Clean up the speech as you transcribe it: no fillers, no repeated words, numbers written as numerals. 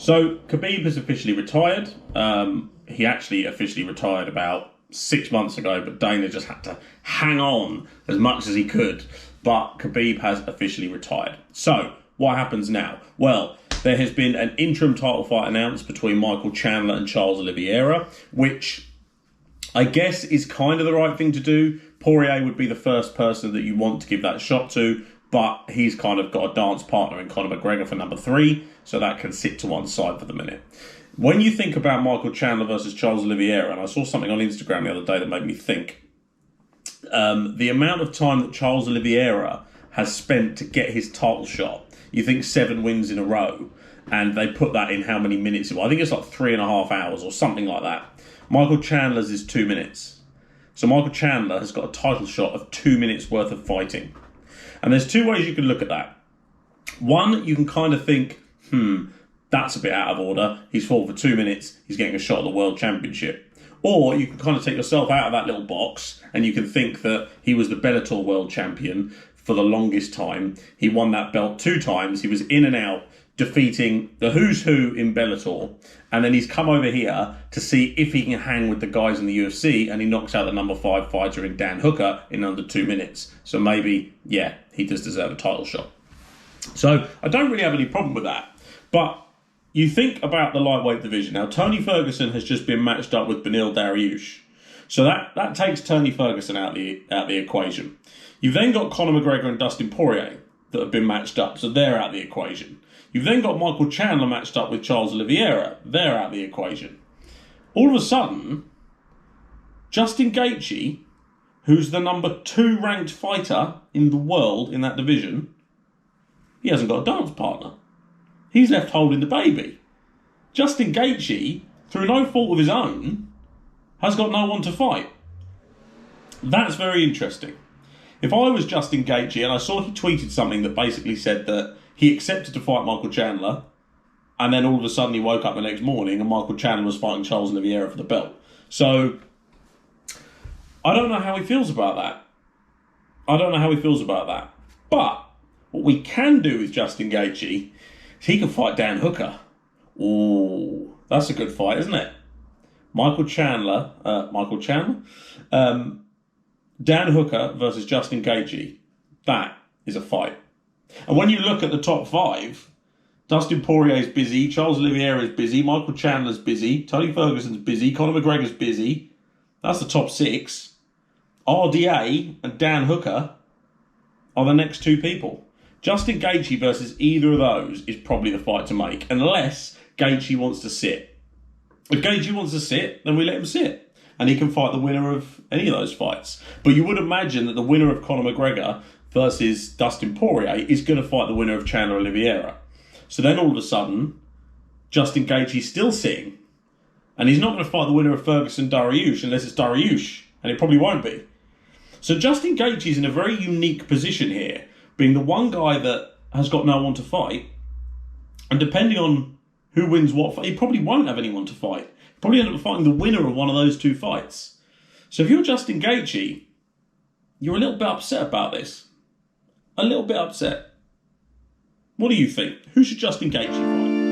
So Khabib has officially retired. He actually officially retired about 6 months ago, but Dana just had to hang on as much as he could. But Khabib has officially retired. So what happens now? Well, there has been an interim title fight announced between Michael Chandler and Charles Oliveira, which I guess is kind of the right thing to do. Poirier would be the first person that you want to give that shot to, but he's kind of got a dance partner in Conor McGregor for number 3, so that can sit to one side for the minute. When you think about Michael Chandler versus Charles Oliveira, and I saw something on Instagram the other day that made me think, the amount of time that Charles Oliveira has spent to get his title shot, you think 7 wins in a row, and they put that in how many minutes? I think it's like 3.5 hours or something like that. Michael Chandler's is 2 minutes. So Michael Chandler has got a title shot of 2 minutes worth of fighting. And there's 2 ways you can look at that. One, you can kind of think, that's a bit out of order. He's fought for 2 minutes. He's getting a shot at the World Championship. Or you can kind of take yourself out of that little box and you can think that he was the Bellator World Champion for the longest time. He won that belt 2 times. He was in and out defeating the who's who in Bellator. And then he's come over here to see if he can hang with the guys in the UFC, and he knocks out the number 5 fighter in Dan Hooker in under 2 minutes. So maybe, yeah, he does deserve a title shot. So I don't really have any problem with that. But you think about the lightweight division. Now, Tony Ferguson has just been matched up with Beneil Dariush. So that takes Tony Ferguson out the equation. You've then got Conor McGregor and Dustin Poirier that have been matched up, so they're out the equation. You've then got Michael Chandler matched up with Charles Oliveira. They're out the equation. All of a sudden, Justin Gaethje, who's the number 2 ranked fighter in the world in that division, he hasn't got a dance partner. He's left holding the baby. Justin Gaethje, through no fault of his own, has got no one to fight. That's very interesting. If I was Justin Gaethje and I saw he tweeted something that basically said that he accepted to fight Michael Chandler, and then all of a sudden he woke up the next morning and Michael Chandler was fighting Charles Oliveira for the belt. So, I don't know how he feels about that. But, what we can do with Justin Gaethje is he can fight Dan Hooker. Ooh, that's a good fight, isn't it? Dan Hooker versus Justin Gaethje. That is a fight. And when you look at the top 5, Dustin Poirier is busy, Charles Oliveira is busy, Michael Chandler's busy, Tony Ferguson's busy, Conor McGregor's busy. That's the top 6. RDA and Dan Hooker are the next 2 people. Justin Gaethje versus either of those is probably the fight to make, unless Gaethje wants to sit. If Gaethje wants to sit, then we let him sit, and he can fight the winner of any of those fights. But you would imagine that the winner of Conor McGregor versus Dustin Poirier is going to fight the winner of Chandler Oliveira. So then all of a sudden, Justin Gaethje's still sitting, and he's not going to fight the winner of Ferguson Dariush unless it's Dariush, and it probably won't be. So Justin Gaethje's in a very unique position here, being the one guy that has got no one to fight, and depending on who wins what fight, he probably won't have anyone to fight. He'll probably end up fighting the winner of one of those 2 fights. So if you're Justin Gaethje, you're a little bit upset about this. A little bit upset. What do you think? Who should Justin Gaethje fight?